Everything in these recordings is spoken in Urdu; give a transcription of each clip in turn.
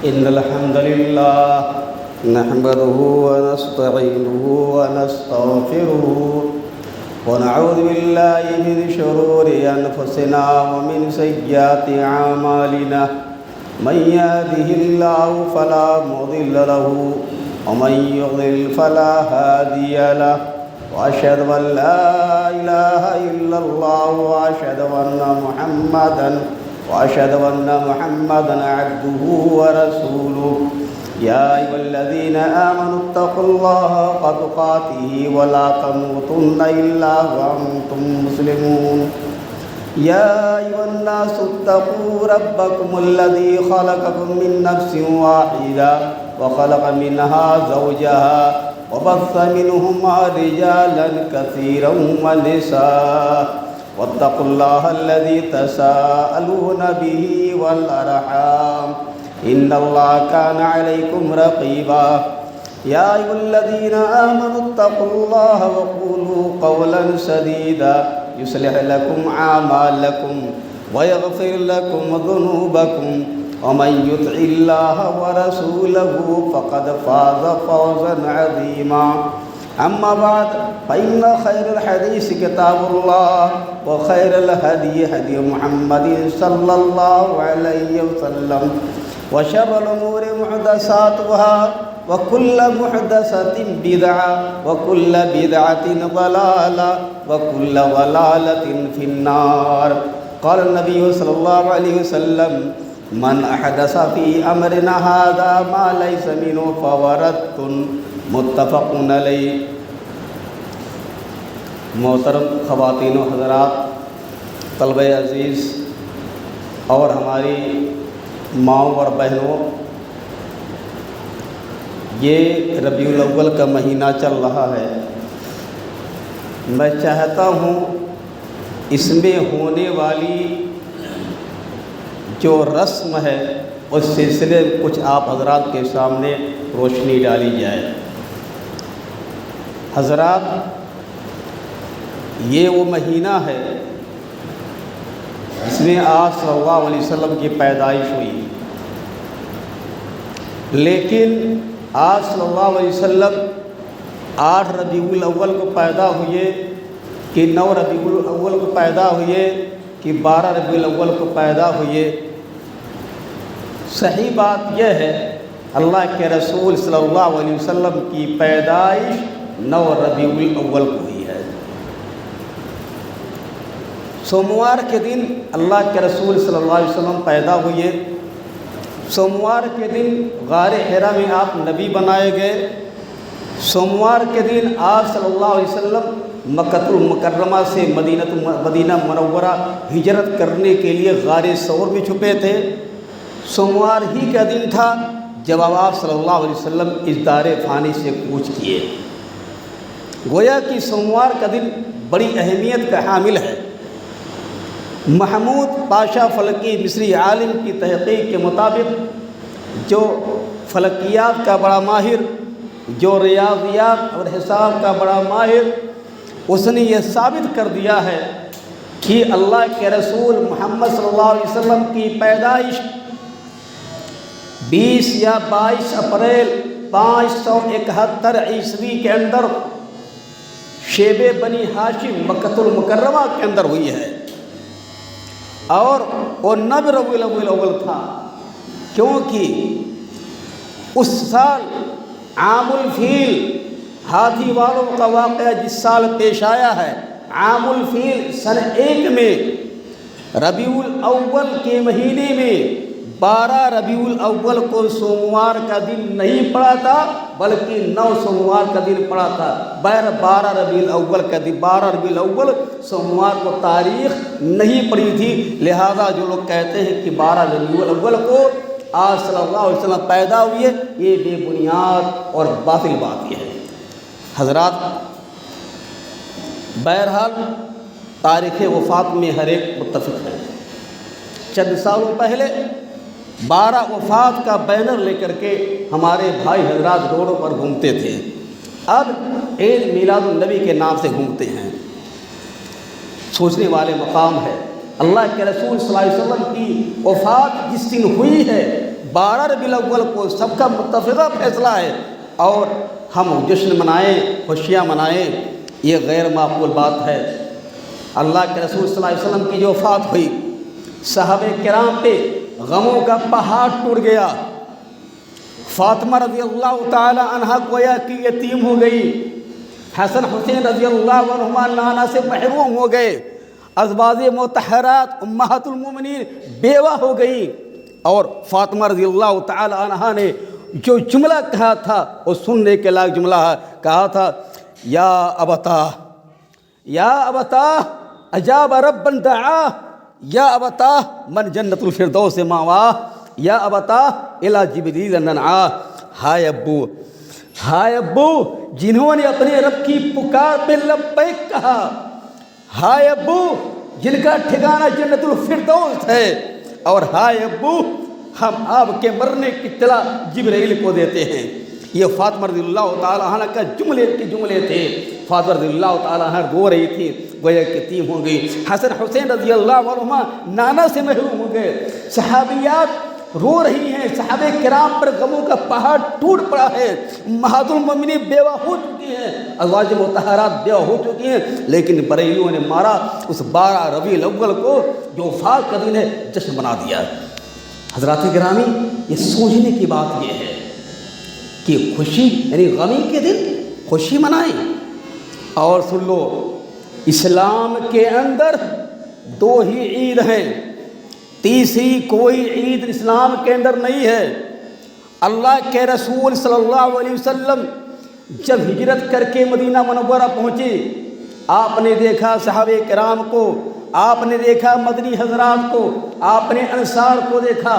إن الحمد لله نحمده ونستعينه ونستغفره ونعوذ بالله من شرور أنفسنا ومن سيئات أعمالنا من يهده الله فلا مضل له ومن يضلل فلا هادي له وأشهد أن لا إله إلا الله وأشهد أن محمدا عبده ورسوله يا أيها الذين آمنوا اتقوا الله حق تقاته ولا تموتن إلا وأنتم مسلمون يا أيها الناس اتقوا ربكم الذي خلقكم من نفس واحدة وخلق منها زوجها وبث منهما رجالا كثيرا ونساء واتقوا الله الذي تساءلون به والأرحام إن الله كان عليكم رقيبا يا أيها الذين آمنوا اتقوا الله وقولوا قولا سديدا يصلح لكم أعمالكم ويغفر لكم ذنوبكم ومن يطع الله ورسوله فقد فاز فوزا عظيما أما بعد فإن خير الحديث كتاب الله وخير الهدي هدي محمد صلى الله عليه وسلم وشر الأمور محدثاتها وكل محدثة بدعة وكل بدعة ضلالة وكل ضلالة في النار قال النبي صلى الله عليه وسلم من أحدث في أمرنا هذا ما ليس منه فهو رد متفق علیہ۔ محترم خواتین و حضرات، طلبہ عزیز اور ہماری ماؤں اور بہنوں، یہ ربیع الاول کا مہینہ چل رہا ہے۔ میں چاہتا ہوں اس میں ہونے والی جو رسم ہے اس سلسلے میں کچھ آپ حضرات کے سامنے روشنی ڈالی جائے۔ حضرات، یہ وہ مہینہ ہے جس میں آپ صلی اللہ علیہ وسلم کی پیدائش ہوئی، لیکن آپ صلی اللہ علیہ وسلم 8 ربیع الاول کو پیدا ہوئے کہ 9 ربیع الاول کو پیدا ہوئے کہ 12 ربیع الاول کو پیدا ہوئے؟ صحیح بات یہ ہے اللہ کے رسول صلی اللہ علیہ وسلم کی پیدائش 9 ربیع الاول کو ہوئی ہے۔ سوموار کے دن اللہ کے رسول صلی اللہ علیہ وسلم پیدا ہوئے۔ سوموار کے دن غار حرا میں آپ نبی بنائے گئے۔ سوموار کے دن آپ صلی اللہ علیہ وسلم مکہ المکرمہ سے مدینہ منورہ ہجرت کرنے کے لیے غار ثور میں چھپے تھے۔ سوموار ہی کا دن تھا جب آپ صلی اللہ علیہ وسلم اس دار فانی سے کوچ کیے۔ گویا کہ سوموار کا دن بڑی اہمیت کا حامل ہے۔ محمود پاشا فلکی مصری عالم کی تحقیق کے مطابق، جو فلکیات کا بڑا ماہر، جو ریاضیات اور حساب کا بڑا ماہر، اس نے یہ ثابت کر دیا ہے کہ اللہ کے رسول محمد صلی اللہ علیہ وسلم کی پیدائش 20 یا 22 اپریل 571 عیسوی کے اندر شیب بنی ہاشم مکہ المکرمہ کے اندر ہوئی ہے، اور وہ 9 ربیع الاول تھا، کیونکہ اس سال عام الفیل ہاتھی والوں کا واقعہ جس سال پیش آیا ہے، عام الفیل سن 1 میں ربیع الاول کے مہینے میں 12 ربیع الاول کو سوموار کا دن نہیں پڑا تھا بلکہ 9 سوموار کا دن پڑا تھا۔ 12 ربیع الاول کا دن، 12 ربیع الاول سوموار کو تاریخ نہیں پڑی تھی، لہذا جو لوگ کہتے ہیں کہ 12 ربیع الاول کو آپ صلی اللہ علیہ وسلم پیدا ہوئے، یہ بے بنیاد اور باطل بات یہ ہے۔ حضرات، بہرحال تاریخ وفات میں ہر ایک متفق ہے۔ چند سالوں پہلے 12 وفات کا بینر لے کر کے ہمارے بھائی حضرات روڈوں پر گھومتے تھے، اب عید میلاد النبی کے نام سے گھومتے ہیں۔ سوچنے والے مقام ہے، اللہ کے رسول صلی اللہ علیہ وسلم کی وفات جس دن ہوئی ہے 12 ربیع الاول کو سب کا متفقہ فیصلہ ہے اور ہم جشن منائیں، خوشیاں منائیں، یہ غیر معقول بات ہے۔ اللہ کے رسول صلی اللہ علیہ وسلم کی جو وفات ہوئی، صحابہ کرام پہ غموں کا پہاڑ ٹوٹ گیا۔ فاطمہ رضی اللہ تعالی عنہا گویا کہ یتیم ہو گئی، حسن حسین رضی اللہ عنہما نانا سے محروم ہو گئے، ازواج مطہرات امہات المومنین بیوہ ہو گئی، اور فاطمہ رضی اللہ تعالی عنہا نے جو جملہ کہا تھا وہ سننے کے لائق جملہ ہے، کہا تھا یا ابتاه اجاب ربا دعاه یا ابتاه من جنت الفردوس ماواه یا ابتاه الى جبریل ننعاه۔ ہائے ابو جنہوں نے اپنے رب کی پکار پہ لبیک کہا، ہائے ابو جن کا ٹھکانہ جنت الفردوس ہے، اور ہائے ابو ہم آپ کے مرنے کی اطلاع جبرائیل کو دیتے ہیں۔ یہ فاطمہ رضی اللہ تعالیٰ عنہ کا جملے تھے۔ فاطمہ رضی اللہ تعالیٰ عنہ رو رہی تھی، گویا کہ یتیم ہو گئی۔ حسن حسین رضی اللہ عنہما نانا سے محروم ہو گئے۔ صحابیات رو رہی ہیں، صحابہ کرام پر غموں کا پہاڑ ٹوٹ پڑا ہے، امہات المومنین بیوہ ہو چکی ہیں، ازواج مطہرات بیوہ ہو چکی ہیں، لیکن بریلیوں نے مارا اس 12 ربیع الاول کو جو وفات کا دن ہے جشن بنا دیا۔ حضرات گرامی، یہ سوچنے کی بات یہ ہے کہ خوشی یعنی غمی کے دن خوشی منائیں۔ اور سن لو، اسلام کے اندر 2 ہی عید ہیں، تیسری کوئی عید اسلام کے اندر نہیں ہے۔ اللہ کے رسول صلی اللہ علیہ وسلم جب ہجرت کر کے مدینہ منورہ پہنچے، آپ نے دیکھا صحابہ کرام کو، آپ نے دیکھا مدنی حضرات کو، آپ نے انصار کو دیکھا،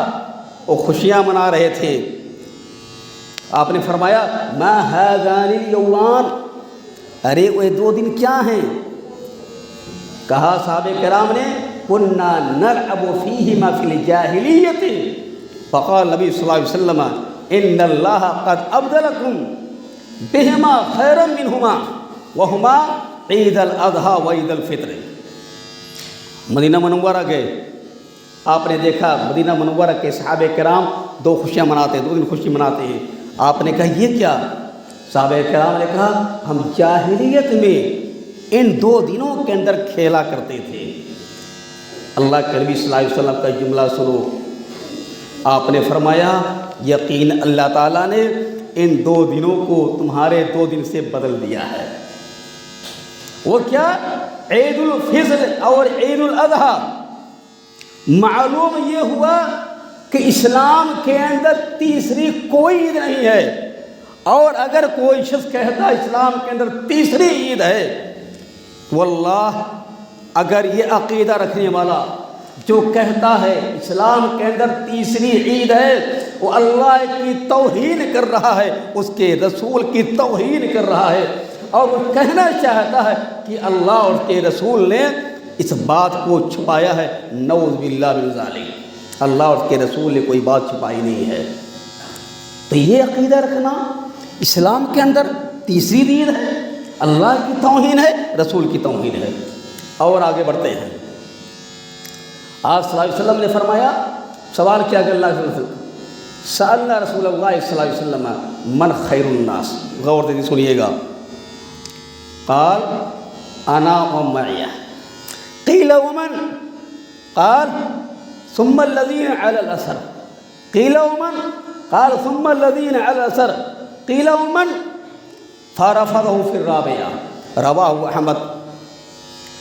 وہ خوشیاں منا رہے تھے۔ آپ نے فرمایا ما هذان اليومان، ارے وہ 2 دن کیا ہیں؟ کہا صحابہ کرام نے كنا نلعب فيهما في الجاهلية، فقال نبی صلی اللہ علیہ وسلم ان اللہ قد ابدلکم بہما خیرا منہما وہما عید الاضحیٰ وعید الفطر۔ مدینہ منورہ گئے، آپ نے دیکھا مدینہ منورہ کے صحابہ کرام 2 خوشیاں مناتے ہیں، 2 دن خوشی مناتے ہیں۔ آپ نے کہا یہ کیا؟ صحابہ کرام نے کہا ہم جاہلیت میں ان 2 دنوں کے اندر کھیلا کرتے تھے۔ اللہ کے نبی صلی اللہ علیہ وسلم کا جملہ سنو، آپ نے فرمایا یقین اللہ تعالیٰ نے ان 2 دنوں کو تمہارے 2 دن سے بدل دیا ہے۔ وہ کیا؟ عید الفطر اور عید الاضحیٰ۔ معلوم یہ ہوا کہ اسلام کے اندر تیسری کوئی عید نہیں ہے، اور اگر کوئی شخص کہتا اسلام کے اندر تیسری عید ہے، واللہ اگر یہ عقیدہ رکھنے والا جو کہتا ہے اسلام کے اندر تیسری عید ہے، وہ اللہ کی توہین کر رہا ہے، اس کے رسول کی توہین کر رہا ہے، اور وہ کہنا چاہتا ہے کہ اللہ اور اس کے رسول نے اس بات کو چھپایا ہے۔ نعوذ باللہ من ذالک، اللہ اور اس کے رسول نے کوئی بات چھپائی نہیں ہے۔ تو یہ عقیدہ رکھنا اسلام کے اندر تیسری عید ہے، اللہ کی توہین ہے، رسول کی توہین ہے۔ اور آگے بڑھتے ہیں، آپ صلی اللہ علیہ وسلم نے فرمایا، سوال کیا کہ اللہ صلی اللہ علیہ وسلم سألنا رسول اللہ صلی اللہ علیہ وسلم من خیر الناس، غور سے سنیے گا، قال انا ومعیہ، قیل ومن، قال ثم الذین علی الاثر، قیل ومن، قال ثم الذین علی الاثر، قیل ومن، فرفضہ فی الرابعہ۔ رواہ احمد،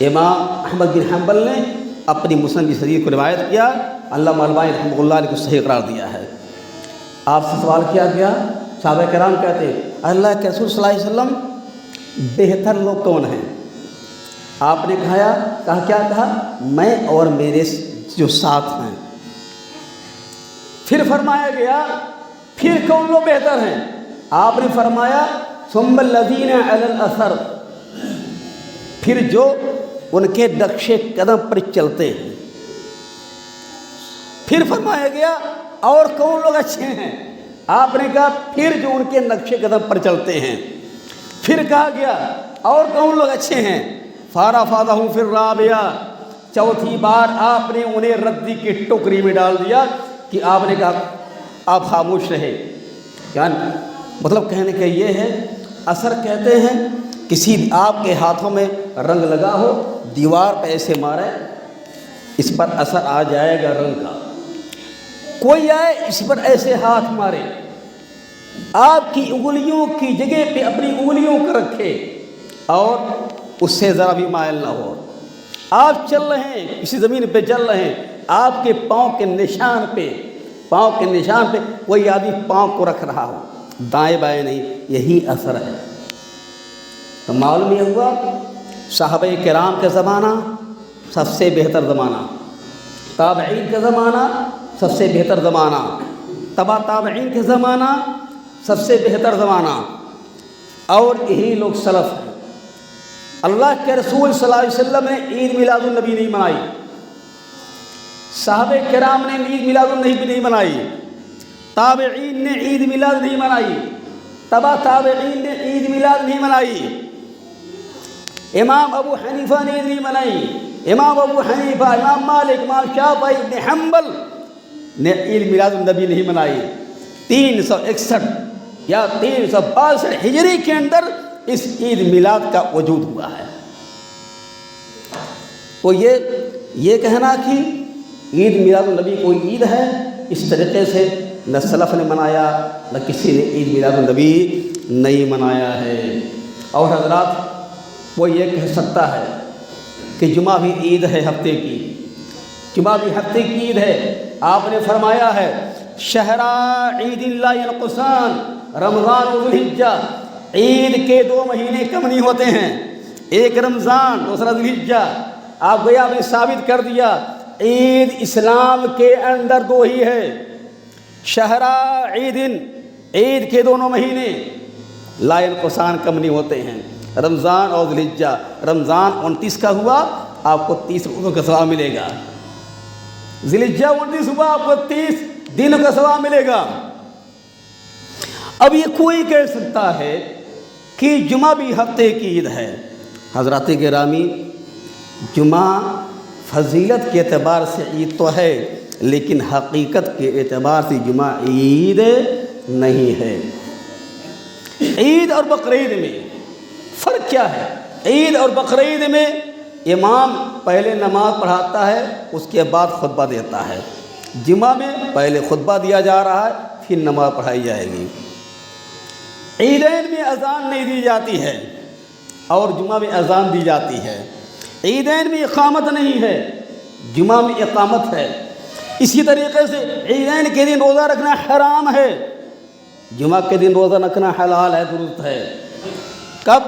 امام احمد بن حنبل نے اپنی مسند کی حدیث کو روایت کیا، علامہ البانی رحمہ اللہ نے کو صحیح قرار دیا ہے۔ آپ سے سوال کیا گیا، صحابہ کرام کہتے ہیں اللہ کے رسول صلی اللہ علیہ وسلم بہتر لوگ کون ہیں؟ آپ نے کہا کیا کہا؟ میں اور میرے جو ساتھ ہیں۔ پھر فرمایا گیا پھر کون لوگ بہتر ہیں؟ آپ نے فرمایا ثم الذین علی الاثر، پھر جو ان کے نقش قدم پر چلتے ہیں۔ پھر فرمایا گیا اور کون لوگ اچھے ہیں؟ آپ نے کہا پھر جو ان کے نقش قدم پر چلتے ہیں۔ پھر کہا گیا اور کون لوگ اچھے ہیں؟ فرفضہ فی الرابعہ، چوتھی بار آپ نے انہیں ردی کی ٹوکری میں ڈال دیا کہ آپ نے کہا آپ خاموش رہے. کیا مطلب کہنے کا یہ ہے، اثر کہتے ہیں کسی آپ کے ہاتھوں میں رنگ لگا ہو، دیوار پہ ایسے مارے، اس پر اثر آ جائے گا رنگ کا. کوئی آئے اس پر ایسے ہاتھ مارے، آپ کی انگلیوں کی جگہ پہ اپنی انگلیوں کو رکھے اور اس سے ذرا بھی مائل نہ ہو. آپ چل رہے ہیں، کسی زمین پہ چل رہے ہیں، آپ کے پاؤں کے نشان پہ کوئی آدمی پاؤں کو رکھ رہا ہو، دائیں بائیں نہیں، یہی اثر ہے. تو معلوم یہ ہوا صحابہ کرام کا زمانہ سب سے بہتر زمانہ، تابعین کا زمانہ سب سے بہتر زمانہ، تبع تابعین کا زمانہ سب سے بہتر زمانہ، اور یہی لوگ سلف ہیں. اللہ کے رسول صلی اللہ علیہ وسلم نے عید میلاد النبی نہیں منائی، صحابہ کرام نے عید میلاد النبی نہیں منائی، تابعین نے عید میلاد نہیں منائی، تبع تابعین نے عید میلاد نہیں منائی، امام ابو حنیفہ نے عید نہیں منائی، امام ابو حنیفہ، امام مالک، امام شافعی، ابن حنبل نے عید میلاد النبی نہیں منائی. 361 یا 362 ہجری کے اندر اس عید میلاد کا وجود ہوا ہے. تو یہ کہنا کہ عید میلاد النبی کوئی عید ہے، اس طریقے سے نہ سلف نے منایا نہ کسی نے عید میلاد النبی نہیں منایا ہے. اور حضرات وہ یہ کہہ سکتا ہے کہ جمعہ بھی عید ہے ہفتے کی، جمعہ بھی ہفتے کی عید ہے. آپ نے فرمایا ہے شہرا عید اللہ ینقصان، رمضان و ذوالحجہ، عید کے 2 مہینے کم نہیں ہوتے ہیں، ایک رمضان دوسرا ذوالحجہ. آپ گویا نے ثابت کر دیا عید اسلام کے اندر 2 ہی ہے، شہرا عید، عید کے دونوں مہینے لا ینقصان کم نہیں ہوتے ہیں، رمضان اور ذوالحجہ. رمضان 29 کا ہوا آپ کو 30 روزوں کا ثواب ملے گا، ذوالحجہ 29 ہوا آپ کو 30 دنوں کا ثواب ملے گا. اب یہ کوئی کہہ سکتا ہے کہ جمعہ بھی ہفتے کی عید ہے. حضرات گرامی، جمعہ فضیلت کے اعتبار سے عید تو ہے، لیکن حقیقت کے اعتبار سے جمعہ عید نہیں ہے. عید اور بقرعید میں فرق کیا ہے؟ عید اور بقرعید میں امام پہلے نماز پڑھاتا ہے، اس کے بعد خطبہ دیتا ہے. جمعہ میں پہلے خطبہ دیا جا رہا ہے، پھر نماز پڑھائی جائے گی. عیدین میں اذان نہیں دی جاتی ہے اور جمعہ میں اذان دی جاتی ہے. عیدین میں اقامت نہیں ہے، جمعہ میں اقامت ہے. اسی طریقے سے عیدین کے دن روزہ رکھنا حرام ہے، جمعہ کے دن روزہ رکھنا حلال ہے، درست ہے. کب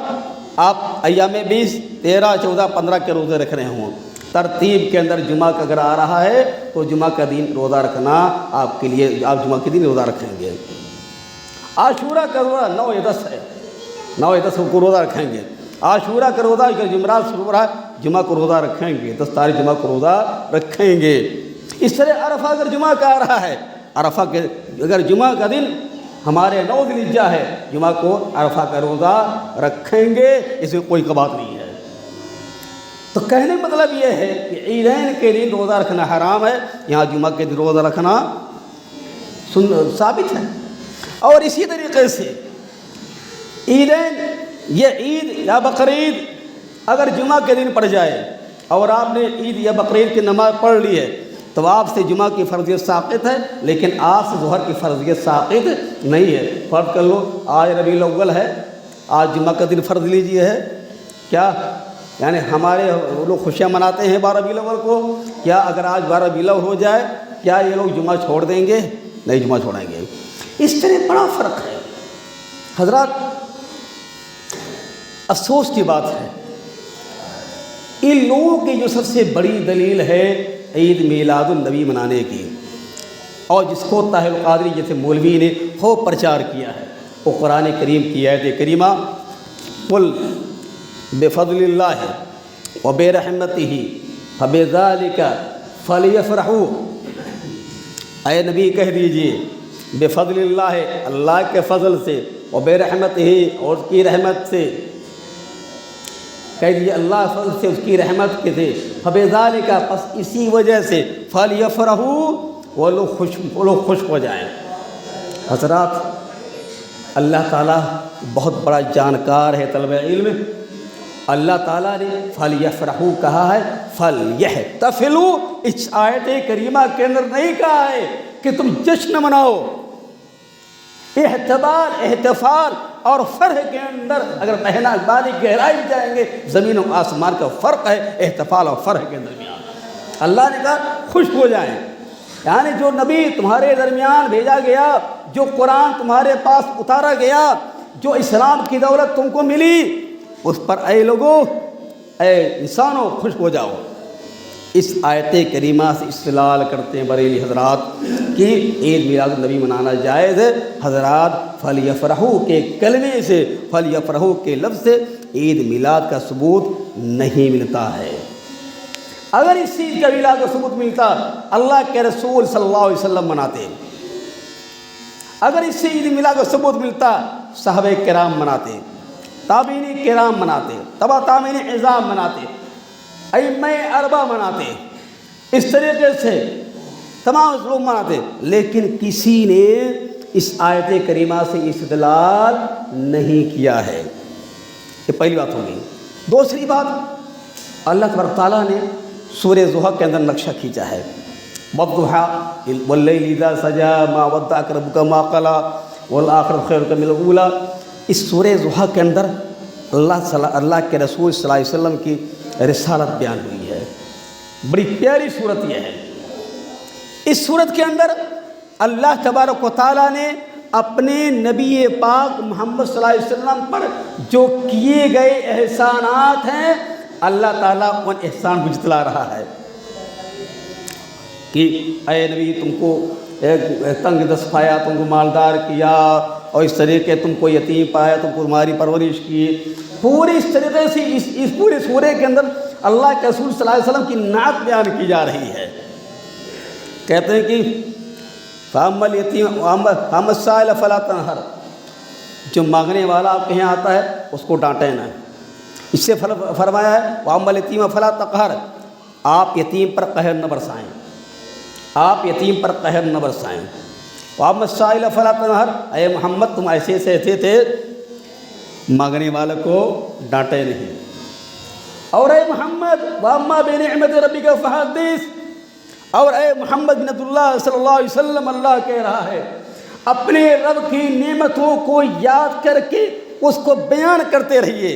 آپ ایام 20، 13، 14، 15 کے روزے رکھ رہے ہوں، ترتیب کے اندر جمعہ کا اگر آ رہا ہے تو جمعہ کا دن روزہ رکھنا آپ کے لیے، آپ جمعہ کے دن روزہ رکھیں گے. عاشورہ کا روزہ 9 یا 10 ہے، 9 یا 10 کو روزہ رکھیں گے. عاشورہ کا روزہ اگر جمعرات شروع ہو رہا ہے، جمعہ کو روزہ رکھیں گے، 10 تاریخ جمعہ کو روزہ رکھیں گے. اس طرح عرفہ اگر جمعہ کا آ رہا ہے، عرفہ کے اگر جمعہ کا دن ہمارے 9 ذوالحجہ ہے، جمعہ کو عرفہ کا روزہ رکھیں گے، اس میں کوئی بات نہیں ہے. تو کہنے مطلب یہ ہے کہ عیدین کے دن روزہ رکھنا حرام ہے، یہاں جمعہ کے دن روزہ رکھنا ثابت ہے. اور اسی طریقے سے عیدین، یہ عید یا بقرعید اگر جمعہ کے دن پڑ جائے اور آپ نے عید یا بقرعید کی نماز پڑھ لی ہے تو آپ سے جمعہ کی فرضیت ساقط ہے، لیکن آپ سے ظہر کی فرضیت ساقط نہیں ہے. فرض کر لو آج ربیع الاول ہے، آج جمعہ کا دن فرض لیجیے ہے، کیا یعنی ہمارے لوگ خوشیاں مناتے ہیں 12 ربیع الاول کو، کیا اگر آج 12 ربیع الاول ہو جائے کیا یہ لوگ جمعہ چھوڑ دیں گے؟ نہیں، جمعہ چھوڑیں گے. اس طرح بڑا فرق ہے. حضرات افسوس کی بات ہے، ان لوگوں کی جو سب سے بڑی دلیل ہے عید میلاد النبی منانے کی، اور جس کو طاہر القادری جیسے مولوی نے خوب پرچار کیا ہے، وہ قرآن کریم کی آیت کریمہ قل بفضل اللہ وبرحمتہ فبذالک فلیفرحوا، اے نبی کہہ دیجئے بفضل اللہ، اللہ کے فضل سے، وبرحمتہ اور اس کی رحمت سے، کہہ دیجئے اللہ فضل سے، اس کی رحمت کے سے، فبذالک، پس اسی وجہ سے، فلیفرحوا، وہ لوگ خوش ہو جائیں. حضرات، اللہ تعالیٰ بہت بڑا جانکار ہے طلبہ علم۔ اللہ تعالیٰ نے فَلْيَفْرَحُوا کہا ہے، فَلْيَحْتَفِلُوا اس آیت کریمہ کے اندر نہیں کہا ہے کہ تم جشن مناؤ۔ احتفال اور فرح کے اندر اگر مہینہ باری گہرائی جائیں گے، زمین و آسمان کا فرق ہے احتفال اور فرح کے درمیان۔ اللہ نے کہا خوش ہو جائیں، یعنی جو نبی تمہارے درمیان بھیجا گیا، جو قرآن تمہارے پاس اتارا گیا، جو اسلام کی دولت تم کو ملی، اس پر اے لوگوں، اے انسانوں خوش ہو جاؤ۔ اس آیت کریمہ سے استدلال کرتے ہیں بریلی حضرات کہ عید میلاد النبی منانا جائز ہے۔ حضرات، فَلْيَفْرَحُوا کے کلمے سے، فَلْيَفْرَحُوا کے لفظ سے عید میلاد کا ثبوت نہیں ملتا ہے۔ اگر اس چیز کا میلاد کا ثبوت ملتا، اللہ کے رسول صلی اللہ علیہ وسلم مناتے۔ اگر اس سے عید میلاد کا ثبوت ملتا، صحابہ کرام مناتے، تابعین کرام مناتے، تبع تابعین عظام مناتے، ائمہ اربعہ مناتے، اس طریقے سے تمام لوگ مناتے، لیکن کسی نے اس آیت کریمہ سے استدلال نہیں کیا ہے۔ یہ پہلی بات ہوگی۔ دوسری بات، اللہ تبارک تعالیٰ نے سورہ ضحیٰ کے اندر نقشہ کھینچا ہے، وَالضُّحَىٰ وَاللَّيْلِ إِذَا سَجَىٰ مَا وَدَّعَكَ رَبُّكَ مَا قَلَىٰ وَالْآخِرَةُ خَيْرٌ لَكَ مِنَ الْأُولَىٰ۔ اس سورہ ضحیٰ کے اندر اللہ کے رسول صلی اللہ علیہ وسلم کی رسالت بیان ہوئی ہے۔ بڑی پیاری صورت یہ ہے۔ اس صورت کے اندر اللہ تبارک و تعالیٰ نے اپنے نبی پاک محمد صلی اللہ علیہ وسلم پر جو کیے گئے احسانات ہیں، اللہ تعالیٰ ان احسان کو جتلا رہا ہے کہ اے نبی، تم کو تنگ دست پایا، تم کو مالدار کیا، اور اس طریقے تم کو یتیم پایا، تم کو تمہاری پرورش کی۔ پوری اس طریقے سے اس پورے سورے کے اندر اللہ کے رسول صلی اللہ علیہ وسلم کی نعت بیان کی جا رہی ہے۔ کہتے ہیں کہ فَأَمَّا الْيَتِيمَ وَأَمَّا السَّائِلَ فَلَا تَنْهَرْ، جو مانگنے والا آپ کے یہاں آتا ہے اس کو ڈانٹیں نہ۔ اس سے فرمایا ہے وَأَمَّا الْيَتِيمَ فَلَا تَقْهَرْ، آپ یتیم پر قہر نہ برسائیں، آپ یتیم پر قہر نہ برسائیں۔ وَأَمَّا السَّائِلَ فَلَا تَنْهَرْ، اے محمد تم ایسے تھے مانگنے والے کو ڈانٹے نہیں۔ اور اے محمد وَأَمَّا بِنِعْمَةِ رَبِّكَ فَحَدِّثْ، اور اے محمد بن اللہ صلی اللہ علیہ وسلم، اللہ کہہ رہا ہے اپنے رب کی نعمتوں کو یاد کر کے اس کو بیان کرتے رہیے۔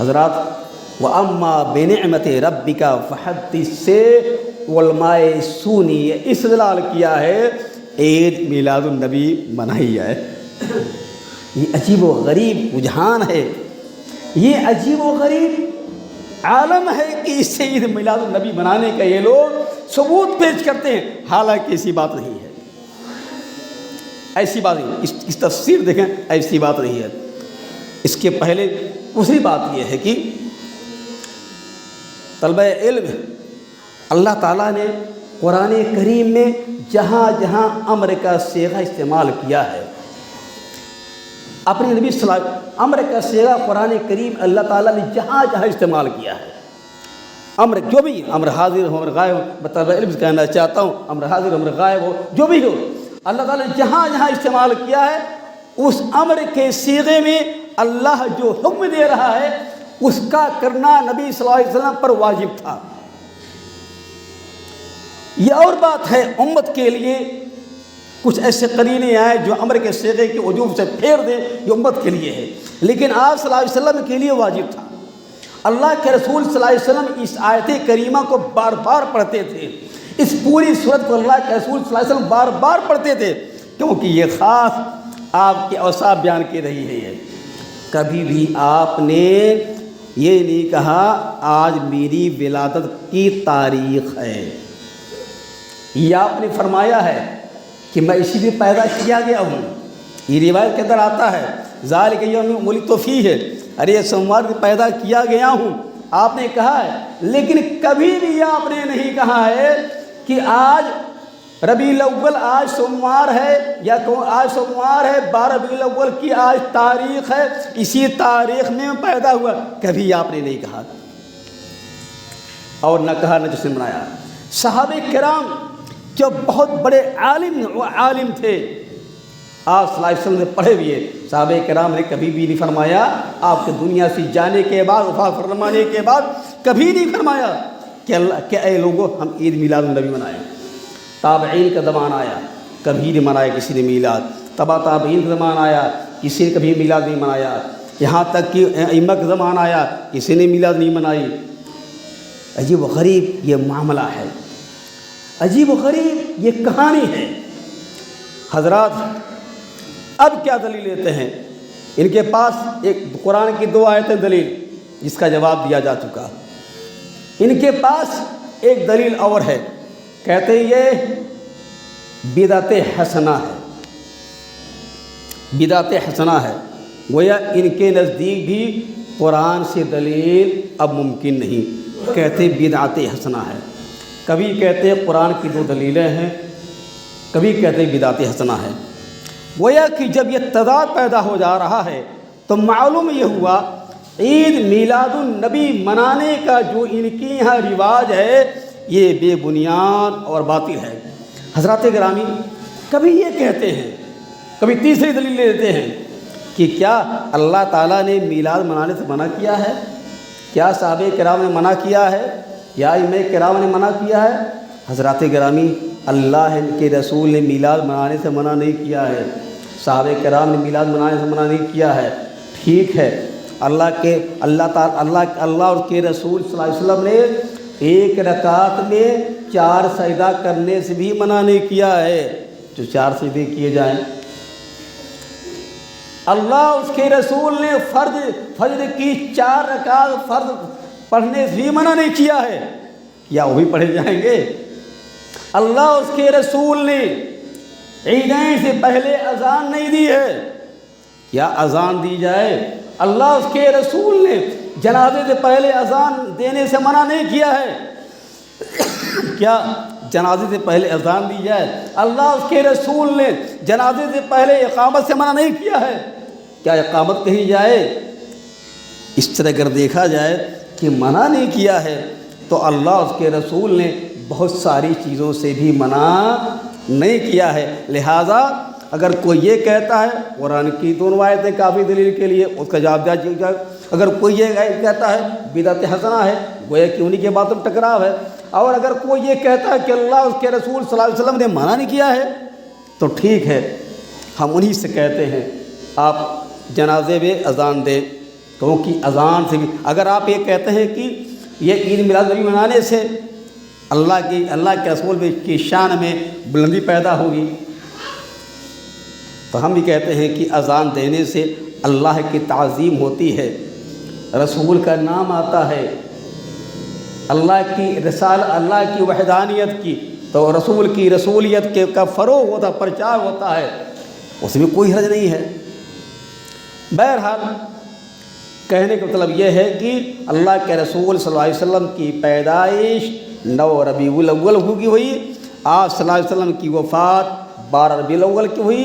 حضرات، وَأَمَّا بِنِعْمَةِ رَبِّكَ فَحَدِّثْ سے علماء سنی استدلال کیا ہے عید میلاد النبی منائی ہے۔ یہ عجیب و غریب رجحان ہے، یہ عجیب و غریب عالم ہے کہ اس سے عید میلاد النبی منانے کا یہ لوگ ثبوت پیش کرتے ہیں، حالانکہ ایسی بات نہیں ہے، ایسی بات نہیں۔ اس تفسیر دیکھیں، ایسی بات نہیں ہے۔ اس کے پہلے دوسری بات یہ ہے کہ طلبہ علم، اللہ تعالیٰ نے قرآن کریم میں جہاں جہاں امر کا صیغہ استعمال کیا ہے، اپنے نبی صلی اللہ علیہ وسلم امر کا صیغہ قرآن کریم اللہ تعالیٰ نے جہاں جہاں استعمال کیا ہے، امر جو بھی، امر حاضر ہو امر غائب ہو، میں طلبہ علم سے کہنا چاہتا ہوں، امر حاضر ہو امر غائب ہو، جو بھی ہو، اللہ تعالیٰ نے جہاں جہاں استعمال کیا ہے، اس امر کے صیغے میں اللہ جو حکم دے رہا ہے اس کا کرنا نبی صلی اللہ علیہ وسلم پر واجب تھا۔ یہ اور بات ہے، امت کے لیے کچھ ایسے قرینے آئے جو امر کے صیغے کے وجوب سے پھیر دیں، یہ امت کے لیے ہے، لیکن آپ صلی اللہ علیہ وسلم کے لیے واجب تھا۔ اللہ کے رسول صلی اللہ علیہ وسلم اس آیت کریمہ کو بار بار پڑھتے تھے، اس پوری صورت کو اللہ کے رسول صلی اللہ علیہ وسلم بار بار پڑھتے تھے، کیونکہ یہ خاص آپ کے اوصاف بیان کی رہی ہے۔ کبھی بھی آپ نے یہ نہیں کہا آج میری ولادت کی تاریخ ہے، یہ آپ نے فرمایا ہے کہ میں اسی دن پیدا کیا گیا ہوں۔ یہ روایت کے اندر آتا ہے ذالک یوم ولدت فیہ، ارے سوموار کو پیدا کیا گیا ہوں، آپ نے کہا ہے، لیکن کبھی بھی آپ نے نہیں کہا ہے کہ آج ربیع الاول آج سوموار ہے، یا آج سوموار ہے 12 ربیع الاول کی آج تاریخ ہے، اسی تاریخ میں پیدا ہوا، کبھی آپ نے نہیں کہا، اور نہ کہا نہ جس نے منایا۔ صحابہ کرام جو بہت بڑے عالم تھے، آپ صلی اللہ علیہ وسلم نے پڑھے ہوئے، صحابہ کرام نے کبھی بھی نہیں فرمایا آپ کے دنیا سے جانے کے بعد، وفات فرمانے کے بعد کبھی نہیں فرمایا کہ اے لوگوں ہم عید میلاد النبی منائیں۔ تابعین کا زمانہ آیا، کبھی نہیں منایا کسی نے میلاد، تبا تابعین کا زمانہ آیا، کسی نے کبھی میلاد نہیں منایا، یہاں تک کہ ائمہ کا زمانہ آیا، کسی نے میلاد نہیں منائی۔ عجیب و غریب یہ معاملہ ہے، عجیب و غریب یہ کہانی ہے۔ حضرات اب کیا دلیل لیتے ہیں؟ ان کے پاس ایک قرآن کی 2 آیتیں دلیل، جس کا جواب دیا جا چکا۔ ان کے پاس ایک دلیل اور ہے، کہتے ہیں یہ بدعت حسنہ ہے، بدعت حسنہ ہے۔ گویا ان کے نزدیک بھی قرآن سے دلیل اب ممکن نہیں، کہتے بدعت حسنہ ہے۔ کبھی کہتے ہیں قرآن کی 2 دلیلیں ہیں، کبھی کہتے ہیں بدعت حسنہ ہے۔ گویا کہ جب یہ تضاد پیدا ہو جا رہا ہے تو معلوم یہ ہوا عید میلاد النبی منانے کا جو ان کی یہاں رواج ہے یہ بے بنیاد اور باطل ہے۔ حضرات گرامی کبھی یہ کہتے ہیں، کبھی تیسری دلیل لیتے ہیں کہ کیا اللہ تعالیٰ نے میلاد منانے سے منع کیا ہے؟ کیا صحابہ کرام نے منع کیا ہے؟ یا ائمہ کرام نے منع کیا ہے؟ حضرات گرامی اللہ کے رسول نے میلاد منانے سے منع نہیں کیا ہے، صحابہ کرام نے میلاد منانے سے منع نہیں کیا ہے۔ ٹھیک ہے، اللہ اور کے رسول صلی اللہ علیہ وسلم نے 1 رکعت میں 4 سجدہ کرنے سے بھی منع نہیں کیا ہے، جو 4 سجدے کیے جائیں۔ اللہ اس کے رسول نے فجر کی 4 رکعت فرض پڑھنے سے بھی منع نہیں کیا ہے، کیا وہ بھی پڑھے جائیں گے؟ اللہ اس کے رسول نے عیدین سے پہلے اذان نہیں دی ہے، کیا اذان دی جائے؟ اللہ اس کے رسول نے جنازے سے پہلے اذان دینے سے منع نہیں کیا ہے، کیا جنازے سے پہلے اذان دی جائے؟ اللہ اس کے رسول نے جنازے سے پہلے اقامت سے منع نہیں کیا ہے، کیا اقامت کہی جائے؟ اس طرح اگر دیکھا جائے کہ منع نہیں کیا ہے تو اللہ اس کے رسول نے بہت ساری چیزوں سے بھی منع نہیں کیا ہے۔ لہٰذا اگر کوئی یہ کہتا ہے قرآن کی 2 آیتیں کافی دلیل کے لیے، اس کا جواب دیا جائے۔ اگر کوئی یہ کہتا ہے بدعت حسنہ ہے، گویا کہ انہی کے باتوں میں ٹکراؤ ہے۔ اور اگر کوئی یہ کہتا ہے کہ اللہ اس کے رسول صلی اللہ علیہ وسلم نے منع نہیں کیا ہے تو ٹھیک ہے، ہم انہی سے کہتے ہیں آپ جنازے میں اذان دیں، کیونکہ اذان سے بھی اگر آپ یہ کہتے ہیں کہ یہ عید میلاد النبی منانے سے اللہ کے رسول کی شان میں بلندی پیدا ہوگی، تو ہم بھی کہتے ہیں کہ اذان دینے سے اللہ کی تعظیم ہوتی ہے، رسول کا نام آتا ہے، اللہ کی وحدانیت کی تو رسول کی رسولیت کا فروغ ہوتا، پرچار ہوتا ہے، اس میں کوئی حرج نہیں ہے۔ بہرحال کہنے کا مطلب یہ ہے کہ اللہ کے رسول صلی اللہ علیہ وسلم کی پیدائش 9 ربیع الاول کی ہوئی، آپ صلی اللہ علیہ وسلم کی وفات 12 ربیع الاول کی ہوئی۔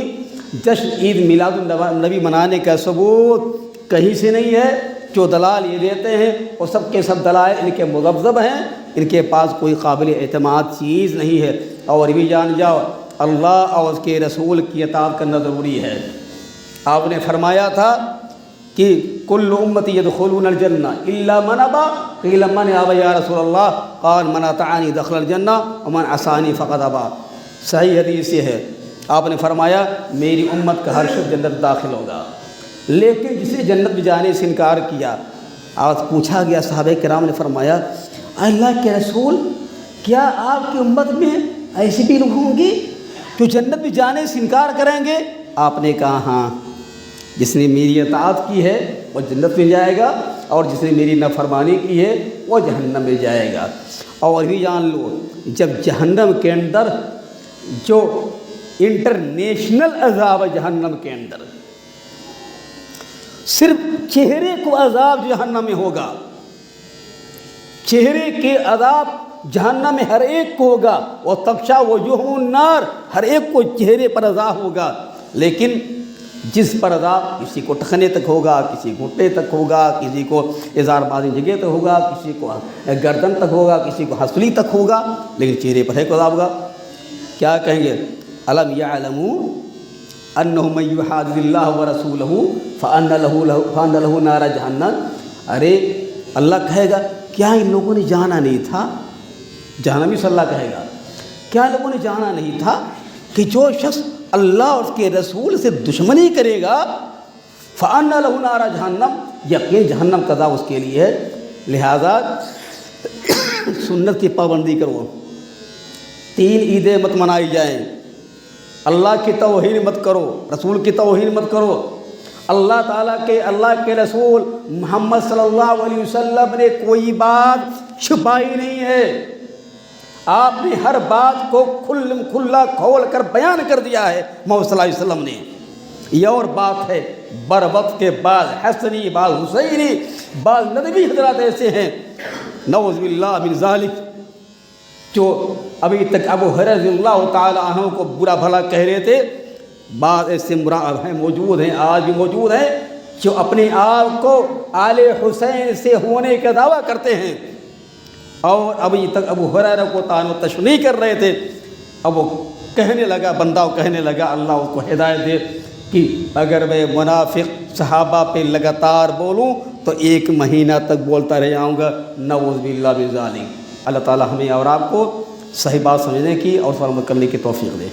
جشن عید میلاد النبی منانے کا ثبوت کہیں سے نہیں ہے۔ جو دلال یہ دیتے ہیں وہ سب کے سب دلائل ان کے مذبذب ہیں، ان کے پاس کوئی قابل اعتماد چیز نہیں ہے۔ اور بھی جان جاؤ اللہ اور اس کے رسول کی اطاعت کرنا ضروری ہے۔ آپ نے فرمایا تھا کہ کل امتی یدخلون الجنہ الا من ابا، قیل من ابا یا رسول اللہ، قال من اطاعنی دخل الجنہ ومن عصانی فقد ابا۔ صحیح حدیث یہ ہے، آپ نے فرمایا میری امت کا ہر شخص جنت داخل ہوگا، لیکن جسے جنت میں جانے سے انکار کیا۔ آج پوچھا گیا، صحابہ کرام نے فرمایا اللہ کے رسول کیا آپ کی امت میں ایسے بھی لوگ ہوں گے جو جنت میں جانے سے انکار کریں گے؟ آپ نے کہا ہاں، جس نے میری اطاعت کی ہے وہ جنت میں جائے گا، اور جس نے میری نافرمانی کی ہے وہ جہنم میں جائے گا۔ اور بھی جان لو جب جہنم کے اندر جو انٹرنیشنل عذاب جہنم کے اندر صرف چہرے کو عذاب جہنم میں ہوگا، چہرے کے عذاب جہنم میں ہر ایک کو ہوگا، وہ تغشا وجوہہم النار، ہر ایک کو چہرے پر عذاب ہوگا، لیکن جس پر عذاب کسی کو ٹخنے تک ہوگا، کسی گھٹنے تک ہوگا، کسی کو اظہار بازی جگہ تک ہوگا، کسی کو گردن تک ہوگا، کسی کو ہنسلی تک ہوگا، لیکن چہرے پر ہے کو عذاب ہوگا۔ کیا کہیں گے؟ الم یعلموا انہ من یحادد اللہ ورسولہ فان لہ نار جہنم. ارے اللہ کہے گا کیا ان لوگوں نے جانا نہیں تھا، جانا بھی صلی اللہ کہے گا، کیا لوگوں نے جانا نہیں تھا کہ جو شخص اللہ اور اس کے رسول سے دشمنی کرے گا فان لہ نار جہنم، یقین جہنم کا عذاب اس کے لیے ہے. لہذا سنت کی پابندی کرو، 3 عیدیں مت منائی جائیں، اللہ کی توہین مت کرو، رسول کی توہین مت کرو. اللہ کے رسول محمد صلی اللہ علیہ وسلم نے کوئی بات چھپائی نہیں ہے، آپ نے ہر بات کو کھلا کھول کر بیان کر دیا ہے محمد صلی اللہ علیہ وسلم نے. یہ اور بات ہے، بر وقت کے بعد حسنی، بعض حسینی، بعض ندوی حضرات ایسے ہیں نعوذ باللہ من ذالک، جو ابھی تک ابو ہریرہ رضی اللہ تعالی عنہ کو برا بھلا کہہ رہے تھے. بعض ایسے ہیں، موجود ہیں، آج بھی موجود ہیں، جو اپنے آپ کو آل حسین سے ہونے کا دعویٰ کرتے ہیں، اور ابھی تک ابو ہریرہ کو طعن و تشنیع کر رہے تھے. اب وہ کہنے لگا، بندہ کہنے لگا، اللہ اس کو ہدایت دے، کہ اگر میں منافق صحابہ پہ لگاتار بولوں تو 1 مہینہ تک بولتا رہ جاؤں گا. نعوذ باللہ من ذالک. اللہ تعالی ہمیں اور آپ کو صحیح بات سمجھنے کی اور اس پر عمل کرنے کی توفیق دے.